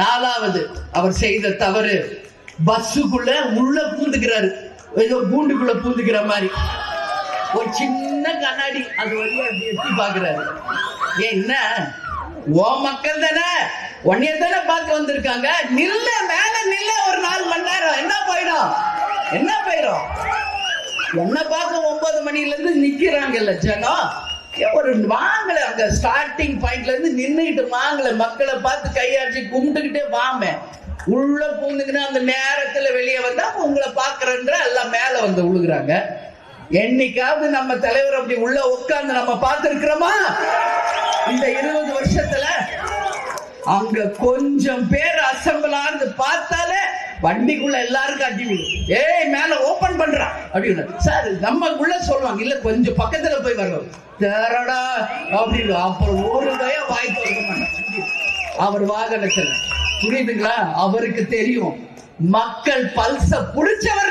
4வது அவர் செய்த தவறு, பஸ்ஸுக்குள்ள உள்ள பூந்துக்கிறாரு. ஏதோ கூண்டுக்குள்ள பூந்துக்கிற மாதிரி ஒரு சின்ன கண்ணாடி அது வழியா எட்டி பாக்குறாரு. என்ன ஓ மக்கள் தானே, உன்னைய தானே பார்க்க வந்திருக்காங்க, நில்ல மேல நில்ல ஒரு 4 மணி நேரம். என்ன போயிடும் என்ன பார்க்க 9 மணில இருந்து நிக்கிறாங்கல்ல ஜனம். ஒரு வாங்கல, அங்க ஸ்டார்டிங் பாயிண்ட்ல இருந்து நின்னுகிட்டு வாங்கல, மக்களை பார்த்து கையாட்சி கும்பிட்டுக்கிட்டே வாமே. உள்ள பூந்துக்கினா அந்த நேரத்துல வெளியே வந்தா உங்களை பாக்குறன்ற எல்லாம் மேல வந்து விழுகுறாங்க. என்னைக்காவது நம்ம தலைவர் அப்படி உள்ள உட்கார்ந்து நம்ம பார்த்திருக்கிறோமா? இந்த 20 வருஷத்துல அங்க கொஞ்சம் பேர் அசம்பிள் ஆனது பார்த்தாலே வண்டிக்குள்ள எல்லாரும் கட்டி விடும். ஏய் மேல ஓபன் பண்றா அப்படின்னு சார் நம்ம உள்ள சொல்லுவாங்க. இல்ல கொஞ்சம் பக்கத்துல போய் வருவோம் தேரடா அப்படின்னு. அப்புறம் ஒரு பயம் வாய்ப்பு இருக்க மாட்டாங்க அவர் வாகனத்துல. புரியுதுங்களா? அவருக்கு தெரியும் மக்கள் பல்ச புடிச்சவர்